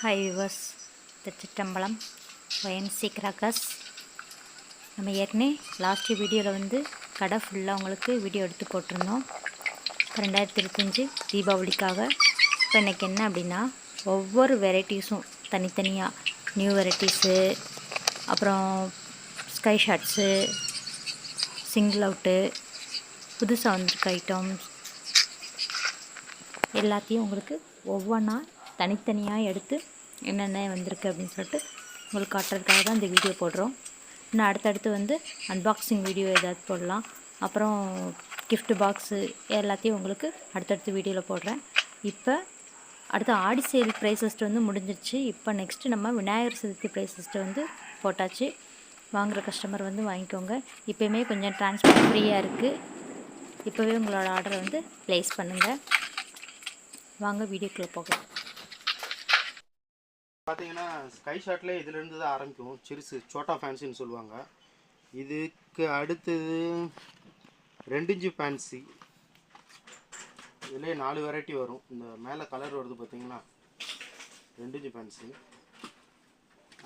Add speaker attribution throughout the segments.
Speaker 1: Hi viewers, திருச்சிற்றம்பலம் ஒயன்சி crackers. நம்ம ஏற்கனவே last வீடியோவில் வந்து கடை ஃபுல்லாக உங்களுக்கு வீடியோ எடுத்து போட்டிருந்தோம் 2025 தீபாவளிக்காக. இப்போ இன்றைக்கி என்ன அப்படின்னா, ஒவ்வொரு வெரைட்டிஸும் தனித்தனியாக நியூ வெரைட்டிஸு, அப்புறம் ஸ்கை ஷாட்ஸு, சிங்கிள் அவுட்டு, புதுசாக வந்திருக்க ஐட்டம்ஸ் எல்லாத்தையும் உங்களுக்கு ஒவ்வொன்றா தனித்தனியாக எடுத்து என்னென்ன வந்திருக்கு அப்படின்னு சொல்லிட்டு உங்களுக்கு காட்டுறதுக்காக தான் இந்த வீடியோ போடுறோம். இன்னும் அடுத்தடுத்து வந்து அன்பாக்சிங் வீடியோ ஏதாவது போடலாம். அப்புறம் கிஃப்ட் பாக்ஸு எல்லாத்தையும் உங்களுக்கு அடுத்தடுத்து வீடியோவில் போடுறேன். இப்போ அடுத்த ஆடி சேல் ப்ரைஸ் லிஸ்ட் வந்து முடிஞ்சிருச்சு. இப்போ நெக்ஸ்ட்டு நம்ம விநாயகர் சதுர்த்தி ப்ரைஸ் லிஸ்ட்டு வந்து போட்டாச்சு. வாங்குகிற கஸ்டமர் வந்து வாங்கிக்கோங்க. இப்போயுமே கொஞ்சம் டிரான்ஸ்போர்ட் ஃப்ரீயாக இருக்குது. இப்போவே உங்களோட ஆர்டரை வந்து ப்ளேஸ் பண்ணுங்கள். வாங்க வீடியோக்குள்ளே போகலாம்.
Speaker 2: பார்த்தீங்கன்னா ஸ்கை ஷாட்ல இதுலேருந்து தான் ஆரம்பிக்கும். சிறுசு சோட்டா ஃபேன்சின்னு சொல்லுவாங்க. இதுக்கு அடுத்தது 2 இன்ச்சு ஃபேன்சி. இதிலே 4 வெரைட்டி வரும். இந்த மேலே கலர் வருது பார்த்தீங்கன்னா 2 இன்ச்சு ஃபேன்சி.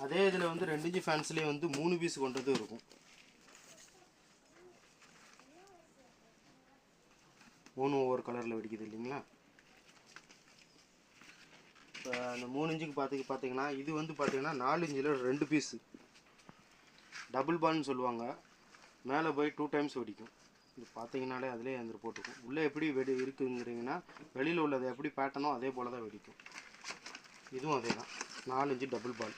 Speaker 2: அதே இதில் வந்து 2 இன்ச்சு ஃபேன்சிலே வந்து 3 பீஸ் கொண்டது இருக்கும். 3 ஒவ்வொரு கலரில் வெடிக்குது இல்லைங்களா. இப்போ அந்த 3 இன்ச்சுக்கு பார்த்தீங்கன்னா இது வந்து பார்த்தீங்கன்னா 4 இன்ச்சில் 2 பீஸு டபுள் பால்னு சொல்லுவாங்க. மேலே போய் 2 டைம்ஸ் வெடிக்கும். இது பார்த்தீங்கன்னாலே அதிலே அந்த போட்டுக்கும். உள்ளே எப்படி இருக்குங்கிறீங்கன்னா வெளியில் உள்ளதை எப்படி பேட்டனோ அதே போல் தான் வெடிக்கும். இதுவும் அதே தான், 4 இன்ச்சு டபுள் பால்.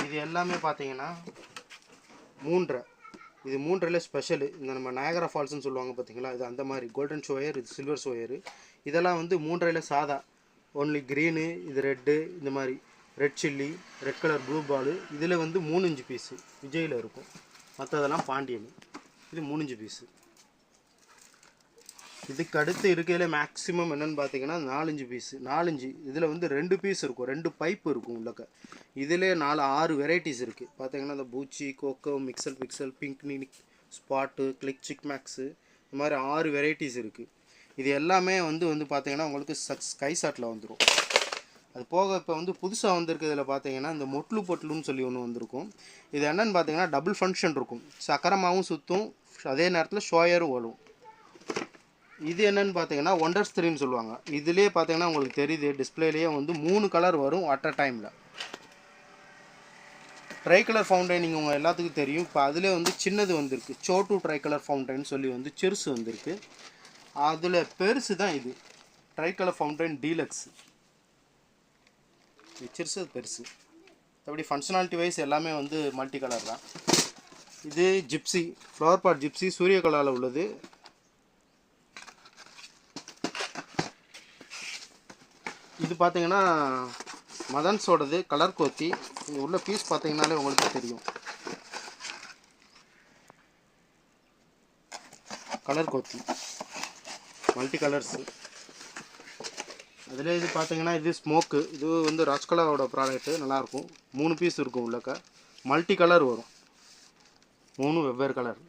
Speaker 2: இது எல்லாமே பார்த்தீங்கன்னா 3.5. இது 3.5 ஸ்பெஷலு. இந்த நம்ம நயாகரா ஃபால்ஸ்னு சொல்லுவாங்க பார்த்தீங்களா, இது அந்த மாதிரி கோல்டன் ஷோயர், இது சில்வர் ஷோயரு. இதெல்லாம் வந்து 3.5 சாதா, ஒன்லி க்ரீனு, இது ரெட்டு, இந்த மாதிரி red chilli, red colour blue ball. இதில் வந்து 3 இன்ச்சு பீஸு விஜயில் இருக்கும். மற்றதெல்லாம் பாண்டியன். இது 3 இன்ச்சு பீஸு. இதுக்கு அடுத்து இருக்கையில் மேக்ஸிமம் என்னென்னு பார்த்தீங்கன்னா 4 இன்ச்சு பீஸு. 4 இன்ச்சு இதில் வந்து 2 பீஸ் இருக்கும், 2 பைப்பு இருக்கும் உள்ளக்க. இதிலே 6 வெரைட்டிஸ் இருக்குது. பார்த்தீங்கன்னா இந்த பூச்சி, கோக்கோ, மிக்சல் பிக்சல், பிங்க் நிக், ஸ்பாட்டு, கிளிக் சிக் மேக்ஸு, இந்த மாதிரி 6 வெரைட்டிஸ் இருக்குது. இது எல்லாமே வந்து பார்த்தீங்கன்னா உங்களுக்கு ஸ்கை ஷாட்டில் வந்துடும். அது போக இப்போ வந்து புதுசாக வந்திருக்கிறதுல பார்த்தீங்கன்னா இந்த மொட்லு பொட்லுன்னு சொல்லி ஒன்று வந்திருக்கும். இது என்னென்னு பார்த்தீங்கன்னா டபுள் ஃபங்க்ஷன் இருக்கும். சக்கரமாகவும் சுற்றும், அதே நேரத்தில் ஷோயரும் வரும். இது என்னென்னு பார்த்தீங்கன்னா ஒண்டர்ஸ் 3ன்னு சொல்லுவாங்க. இதிலே பார்த்தீங்கன்னா உங்களுக்கு தெரியுது டிஸ்பிளேலேயே வந்து 3 கலர் வரும் அட் அ டைமில். ட்ரை கலர் ஃபவுண்டைனிங் உங்கள் எல்லாத்துக்கும் தெரியும். இப்போ அதிலே வந்து சின்னது வந்திருக்கு, சோட்டு ட்ரை கலர் ஃபவுண்டைன் சொல்லி வந்து சிறுசு வந்திருக்கு. அதில் பெருசு தான் இது ட்ரை கலர் ஃபவுண்டைன் டீலக்ஸ். இது சிறுசு, பெருசு. அப்படி ஃபங்க்ஷனாலிட்டி வைஸ் எல்லாமே வந்து மல்டி கலர் தான். இது ஜிப்சி, ஃப்ளவர் பாட் ஜிப்சி, சூரிய கலரில் உள்ளது. இது பார்த்தீங்கன்னா மதன்ஸோடது கலர் கோத்தி. இது உள்ள பீஸ் பார்த்தீங்கன்னாலே உங்களுக்கு தெரியும், கலர் கோத்தி மல்டி கலர்ஸு. அதில் இது பார்த்தீங்கன்னா இது ஸ்மோக்கு. இது வந்து ராஜ்கலாவோட ப்ராடக்ட்டு, நல்லாயிருக்கும். 3 பீஸ் இருக்கும் உள்ளக்க. மல்டி கலர் வரும், 3 வெவ்வேறு கலர்.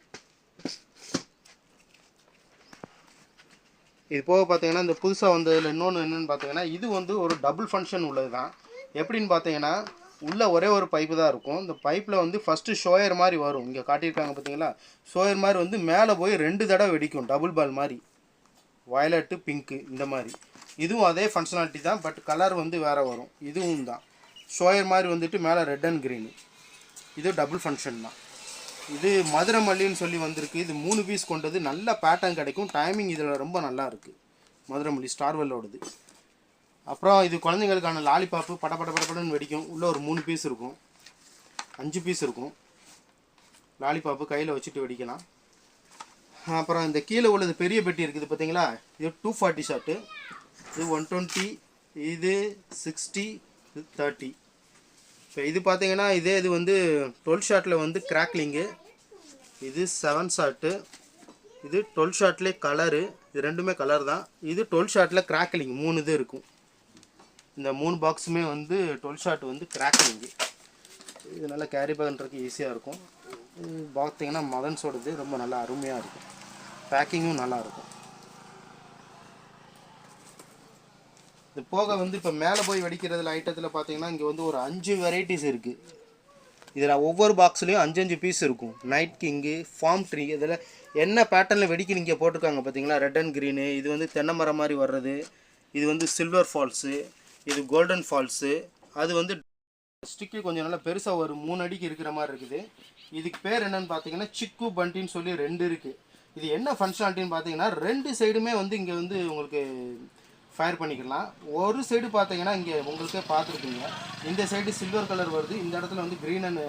Speaker 2: இது போக பார்த்தீங்கன்னா இந்த புதுசாக வந்ததில் இன்னொன்று என்னென்னு பார்த்தீங்கன்னா இது வந்து ஒரு டபுள் ஃபங்க்ஷன் உள்ளது தான். எப்படின்னு பார்த்தீங்கன்னா உள்ளே ஒரே ஒரு பைப்பு தான் இருக்கும். இந்த பைப்பில் வந்து ஃபஸ்ட்டு ஷோயர் மாதிரி வரும். இங்கே காட்டியிருக்காங்க பார்த்தீங்களா, ஷோயர் மாதிரி வந்து மேலே போய் 2 தடவை வெடிக்கும், டபுள் பால் மாதிரி, வயலட்டு பிங்க்கு இந்த மாதிரி. இதுவும் அதே ஃபங்க்ஷனாலிட்டி தான், பட் கலர் வந்து வேறு வரும். இதுவும் தான் ஷோயர் மாதிரி வந்துட்டு மேலே ரெட் அண்ட் க்ரீனு. இது டபுள் ஃபங்க்ஷன் தான். இது மதுரை மல்லின்னு சொல்லி வந்திருக்கு. இது 3 பீஸ் கொண்டது. நல்ல பேட்டர்ன் கிடைக்கும். டைமிங் இதில் ரொம்ப நல்லா இருக்குது. மதுரை மல்லி ஸ்டார்வெல்லோடது. அப்புறம் இது குழந்தைங்களுக்கான லாலிபாப்பு, படப்படன்னு வெடிக்கும். உள்ளே ஒரு 3 பீஸ் இருக்கும், 5 பீஸ் இருக்கும். லாலிபாப்பு கையில் வச்சுட்டு வெடிக்கலாம். அப்புறம் இந்த கீழே உள்ளது பெரிய பெட்டி இருக்குது பார்த்தீங்களா, இது 240 ஷாட்டு, இது 120, இது 60, இது 30. இப்போ இது பார்த்தீங்கன்னா இது வந்து 12 ஷாட்டில் வந்து கிராக்லிங்கு. இது 7 ஷாட்டு, இது 12 ஷாட்லேயே கலரு. இது ரெண்டுமே கலர் தான். இது 12 ஷாட்டில் கிராக்லிங் 3 இது இருக்கும். இந்த 3 பாக்ஸுமே வந்து 12 ஷாட் வந்து கிராக்லிங்கு. இது நல்லா கேரி பண்ணுறதுக்கு ஈஸியாக இருக்கும். இது பார்த்தீங்கன்னா மதன்ஸோடது ரொம்ப நல்லா அருமையாக இருக்கும். பேக்கிங்கும் நல்லாயிருக்கும். இது போக வந்து இப்போ மேலே போய் வெடிக்கிறதுல ஐட்டத்தில் பார்த்தீங்கன்னா இங்கே வந்து ஒரு 5 வெரைட்டிஸ் இருக்குது. இதில் ஒவ்வொரு பாக்ஸ்லேயும் 5 பீஸ் இருக்கும். நைட் கிங்கு, ஃபார்ம் ட்ரீ, இதில் என்ன பேட்டர்னில் வெடிக்க நீங்கள் போட்டிருக்காங்க பார்த்தீங்களா, ரெட் அண்ட் க்ரீனு, இது வந்து தென்னை மரம் மாதிரி வர்றது, இது வந்து சில்வர் ஃபால்ஸு, இது கோல்டன் ஃபால்ஸு, அது வந்து ஸ்டிக்கு கொஞ்சம் நல்லா பெருசாக ஒரு 3 அடிக்கு இருக்கிற மாதிரி இருக்குது. இதுக்கு பேர் என்னென்னு பார்த்தீங்கன்னா சிக்கு பண்டின்னு சொல்லி 2 இருக்குது. இது என்ன ஃபங்க்ஷனாலிட்டின்னு பார்த்தீங்கன்னா 2 சைடுமே வந்து இங்கே வந்து உங்களுக்கு ஃபயர் பண்ணிக்கலாம். ஒரு சைடு பார்த்தீங்கன்னா இங்கே உங்களுக்கே பார்த்துருப்பீங்க, இந்த சைடு சில்வர் கலர் வருது, இந்த இடத்துல வந்து க்ரீன் அண்ட்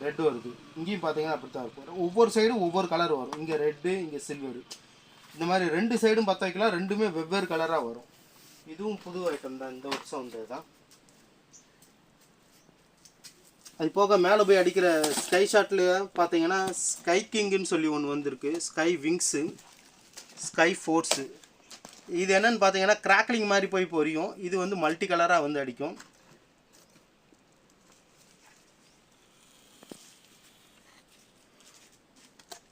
Speaker 2: ரெட்டு வருது. இங்கேயும் பார்த்தீங்கன்னா அப்படி தான் இருக்கும். ஒவ்வொரு சைடும் ஒவ்வொரு கலர் வரும். இங்கே ரெட்டு, இங்கே சில்வரு, இந்த மாதிரி 2 சைடும் பற்ற வைக்கலாம். ரெண்டுமே வெவ்வேறு கலராக வரும். இதுவும் புது ஐட்டம் தான், இந்த வருஷம் வந்தது தான். அது போக மேலே போய் அடிக்கிற ஸ்கை ஷாட்டில் பார்த்தீங்கன்னா ஸ்கை கிங்குன்னு சொல்லி ஒன்று வந்திருக்கு, ஸ்கை விங்ஸு, ஸ்கை ஃபோர்ஸு. இது என்னென்னு பார்த்தீங்கன்னா கிராக்லிங் மாதிரி போய் பொரியும். இது வந்து மல்டி கலராக வந்து அடிக்கும்.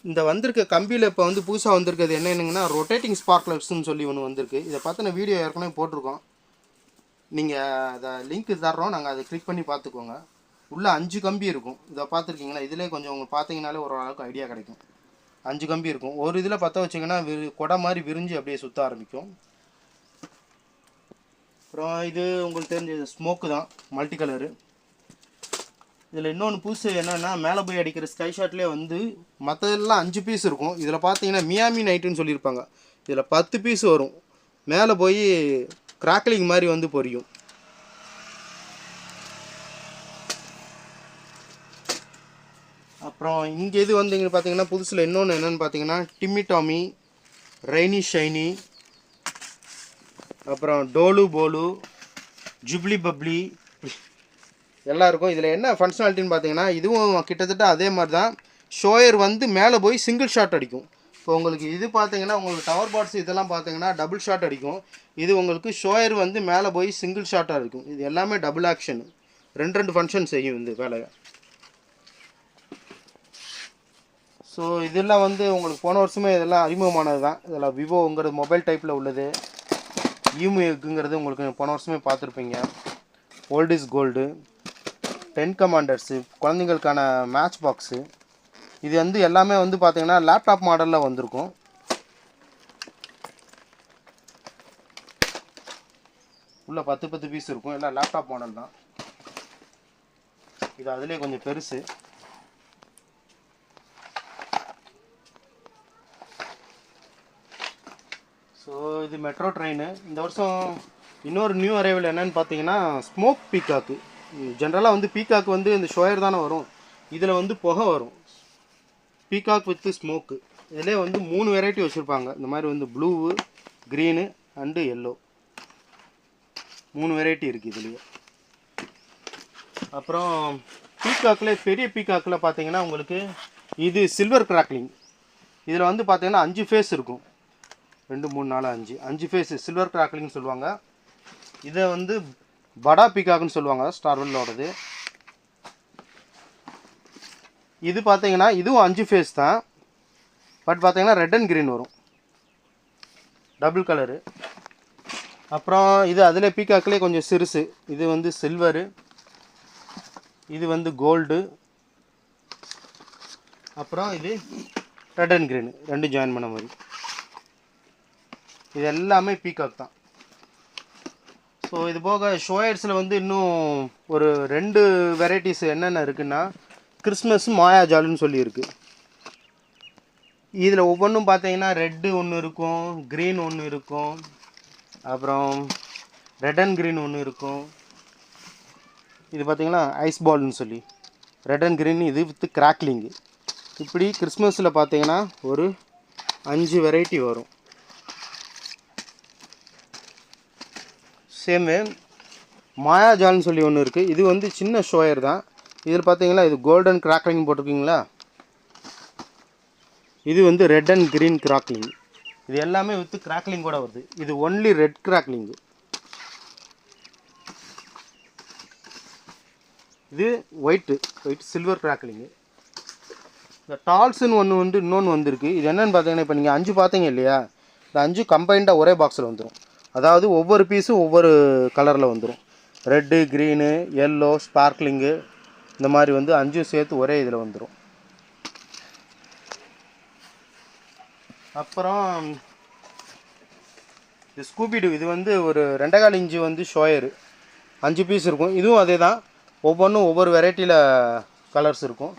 Speaker 2: இந்த வந்திருக்க கம்பியில் இப்போ வந்து புதுசாக வந்திருக்கிறது என்னென்னுங்கன்னா ரொட்டேட்டிங் ஸ்பார்க்லர்ஸ்ன்னு சொல்லி ஒன்று வந்திருக்கு. இதை பார்த்து நான் வீடியோ ஏற்கனவே போட்டிருக்கோம். நீங்கள் அதை லிங்க் தர்றோம், நாங்கள் அதை கிளிக் பண்ணி பார்த்துக்கோங்க. உள்ளே 5 கம்பி இருக்கும். இதை பார்த்துருக்கீங்களா, இதிலே கொஞ்சம் உங்களுக்கு பார்த்தீங்கனாலே ஓரளவுக்கு ஐடியா கிடைக்கும். 5 கம்பி இருக்கும். ஒரு இதில் பற்ற வச்சிங்கன்னா கொடை மாதிரி விரிஞ்சு அப்படியே சுற்ற ஆரம்பிக்கும். அப்புறம் இது உங்களுக்கு தெரிஞ்ச ஸ்மோக்கு தான், மல்டி கலரு. இதில் இன்னொன்று புதுசு என்னென்னா மேலே போய் அடிக்கிற ஸ்கை ஷாட்லேயே வந்து மற்றதெல்லாம் 5 பீஸ் இருக்கும். இதில் பார்த்தீங்கன்னா மியாமி நைட்டுன்னு சொல்லியிருப்பாங்க. இதில் 10 பீஸ் வரும். மேலே போய் கிராக்லிங் மாதிரி வந்து பொரியும். அப்புறம் இங்கே இது வந்து இங்கே பார்த்தீங்கன்னா புதுசில் இன்னொன்று என்னென்னு பார்த்தீங்கன்னா டிம்மி டாமி, ரெய்னி ஷைனி, அப்புறம் டோலு போலு, ஜுப்ளி பப்ளி எல்லாம் இருக்கும். இதில் என்ன ஃபங்க்ஷனாலிட்டின்னு பார்த்தீங்கன்னா இதுவும் கிட்டத்தட்ட அதே மாதிரி தான். ஷோயர் வந்து மேலே போய் சிங்கிள் ஷாட் அடிக்கும். இப்போ உங்களுக்கு இது பார்த்தீங்கன்னா உங்களுக்கு டவர் பாட்ஸ் இதெல்லாம் பார்த்தீங்கன்னா டபுள் ஷாட் அடிக்கும். இது உங்களுக்கு ஷோயர் வந்து மேலே போய் சிங்கிள் ஷாட்டாக இருக்கும். இது எல்லாமே டபுள் ஆக்ஷன், 2 ஃபங்க்ஷன் செய்யும் இந்த வேலையை. ஸோ இதெல்லாம் வந்து உங்களுக்கு போன வருஷமே இதெல்லாம் அறிமுகமானது தான். இதெல்லாம் விவோங்கிறது மொபைல் டைப்பில் உள்ளது. யூமிங்கிறது உங்களுக்கு போன வருஷமே பார்த்துருப்பீங்க. ஓல்ட் இஸ் கோல்டு, 10 கமாண்டர்ஸு, குழந்தைங்களுக்கான மேட்ச் பாக்ஸு. இது வந்து எல்லாமே வந்து பார்த்தீங்கன்னா லேப்டாப் மாடலில் வந்திருக்கும். உள்ள 10 பீஸ் இருக்கும். எல்லாம் லேப்டாப் மாடல் தான். இது அதிலே கொஞ்சம் பெருசு. ஸோ இது மெட்ரோ ட்ரெயின். இந்த வருஷம் இன்னொரு நியூ அரைவல் என்னென்னு பார்த்தீங்கன்னா ஸ்மோக் பீகாக்கு. ஜென்ரலாக வந்து பீகாக் வந்து இந்த ஷோயர் தானே வரும். இதில் வந்து புகை வரும். Peacock with smoke. இதிலே வந்து 3 வெரைட்டி வச்சுருப்பாங்க. இந்த மாதிரி வந்து blue, green and yellow, 3 variety இருக்குது இதுலேயே. அப்புறம் பீகாக்கில் பெரிய பீகாக்கில் பார்த்தீங்கன்னா உங்களுக்கு இது சில்வர் கிராக்லிங். இதில் வந்து பார்த்தீங்கன்னா 5 ஃபேஸ் இருக்கும். 2 3 4 5 ஃபேஸ் சில்வர் கிராக்லிங் சொல்லுவாங்க. இதை வந்து படா பீகாக்னு சொல்லுவாங்க, ஸ்டார்வெல்லோடது. இது பார்த்தீங்கன்னா இதுவும் 5 ஃபேஸ் தான். பட் பார்த்தீங்கன்னா ரெட் அண்ட் க்ரீன் வரும், டபுள் கலரு. அப்புறம் இது அதில் பீகாக்லேயே கொஞ்சம் சிறுசு. இது வந்து சில்வரு, இது வந்து கோல்டு, அப்புறம் இது ரெட் அண்ட் க்ரீன் 2 ஜாயின் பண்ண மாதிரி. இது எல்லாமே பீகாக் தான். ஸோ இது போக ஷோயர்ஸில் வந்து இன்னும் ஒரு 2 வெரைட்டிஸ் என்னென்ன இருக்குன்னா கிறிஸ்மஸ் மாயாஜாலுன்னு சொல்லியிருக்கு. இதில் ஒவ்வொன்றும் பார்த்தீங்கன்னா ரெட்டு ஒன்று இருக்கும், க்ரீன் ஒன்று இருக்கும், அப்புறம் ரெட் அண்ட் க்ரீன் ஒன்று இருக்கும். இது பார்த்தீங்கன்னா ஐஸ் பால்னு சொல்லி ரெட் அண்ட் க்ரீன், இது வித் கிராக்லிங்கு. இப்படி கிறிஸ்மஸில் பார்த்தீங்கன்னா ஒரு 5 வெரைட்டி வரும். சேமு மாயாஜால்னு சொல்லி ஒன்று இருக்குது. இது வந்து சின்ன ஷோயர் தான். இதில் பார்த்தீங்கன்னா இது கோல்டன் கிராக்லிங் போட்டிருக்கீங்களா, இது வந்து ரெட் அண்ட் க்ரீன் கிராக்லிங். இது எல்லாமே வித்து கிராக்லிங் கூட வருது. இது ஒன்லி ரெட் கிராக்லிங்கு. இது ஒயிட் சில்வர் கிராக்லிங்கு. இந்த டால்ஸுன்னு ஒன்று வந்து இன்னொன்று வந்திருக்கு. இது என்னென்னு பார்த்தீங்கன்னா இப்போ நீங்கள் 5 பார்த்தீங்க இல்லையா, இந்த 5 கம்பைண்டாக ஒரே பாக்ஸில் வந்துடும். அதாவது ஒவ்வொரு பீஸும் ஒவ்வொரு கலரில் வந்துடும். ரெட்டு, க்ரீனு, எல்லோ, ஸ்பார்க்லிங்கு இந்த மாதிரி வந்து 5 சேர்த்து ஒரே இதில் வந்துடும். அப்புறம் இது ஸ்கூபிடு, இது வந்து ஒரு 2.25 இன்ச்சு வந்து ஷோயரு 5 பீஸ் இருக்கும். இதுவும் அதே தான், ஒவ்வொன்றும் ஒவ்வொரு வெரைட்டியில் கலர்ஸ் இருக்கும்.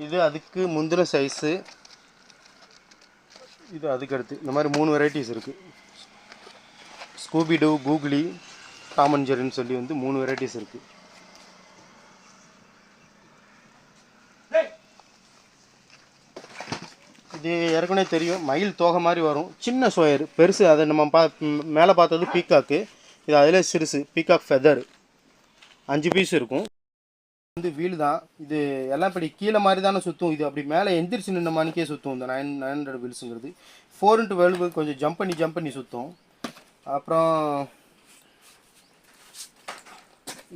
Speaker 2: இது அதுக்கு முந்தின சைஸு, இது அதுக்கடுத்து, இந்த மாதிரி 3 வெரைட்டிஸ் இருக்குது. ஸ்கூபிடு, கூகுளி, டாம் அண்ட் ஜெர்ரின்னு சொல்லி வந்து 3 வெரைட்டிஸ் இருக்குது. இது ஏற்கனவே தெரியும், மயில் தோகை மாதிரி வரும், சின்ன ஷோயர். பெருசு அதை நம்ம மேலே பார்த்தது பீகாக்கு, இது அதிலே சிறுசு பீகாக் ஃபெதர். 5 பீஸ் இருக்கும். வந்து வீல் தான் இது, எல்லாம் இப்படி கீழே மாதிரி தானே சுற்றும். இது அப்படி மேலே எந்திரிச்சு நின்ன மாணிக்கே சுற்றும். இந்த 900 வீல்ஸுங்கிறது 4x12 கொஞ்சம் ஜம்ப் பண்ணி சுற்றும். அப்புறம்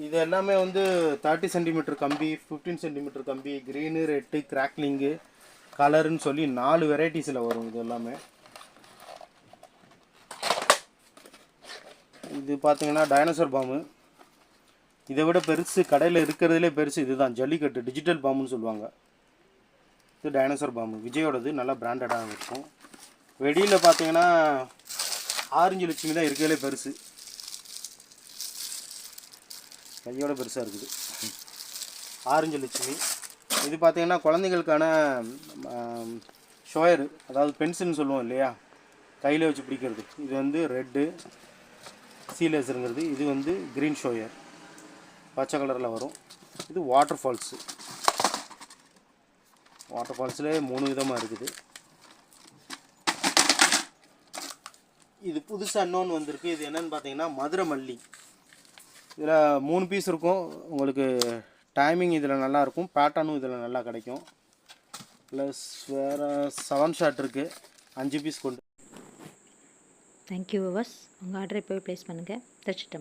Speaker 2: இது எல்லாமே வந்து 30 சென்டிமீட்டர் கம்பி, 15 சென்டிமீட்டர் கம்பி, க்ரீனு, ரெட்டு, கிராக்லிங்கு, கலருன்னு சொல்லி 4 வெரைட்டிஸில் வரும். இது எல்லாமே இது பார்த்தீங்கன்னா டைனோசர் பாம்பு. இதை விட பெருசு கடையில் இருக்கிறதுலே பெருசு இதுதான், ஜல்லிக்கட்டு டிஜிட்டல் பாம்புன்னு சொல்லுவாங்க. இது டைனோசர் பாம்பு விஜயோடது, நல்லா பிராண்டடாக இருக்கும். வெடியில் பார்த்தீங்கன்னா ஆரஞ்சு லட்சுமி தான் இருக்கிறதுலே பெருசு, கையோட பெருசாக இருக்குது ஆரஞ்சு லட்சுமி. இது பார்த்தீங்கன்னா குழந்தைங்களுக்கான ஷோயரு, அதாவது பென்சில்னு சொல்லுவோம் இல்லையா, கையில் வச்சு பிடிக்கிறது. இது வந்து ரெட்டு சீலேசருங்கிறது. இது வந்து க்ரீன் ஷோயர், பச்சை கலரில் வரும். இது வாட்டர் ஃபால்ஸு. வாட்டர் ஃபால்ஸ்லேயே 3 விதமாக இருக்குது. இது புதுசாக இன்னொன்று வந்திருக்கு. இது என்னென்னு பார்த்தீங்கன்னா மதுரை மல்லி. இதில் 3 பீஸ் இருக்கும். உங்களுக்கு டைமிங் இதில் நல்லாயிருக்கும், பேட்டர்னும் இதில் நல்லா கிடைக்கும். ப்ளஸ் வேறு 7 ஷாட் இருக்குது, 5 பீஸ் கொண்டு.
Speaker 1: Thank you viewers. உங்கள் ஆர்டரை போய் ப்ளேஸ் பண்ணுங்கள். தச்சுட்டோம்.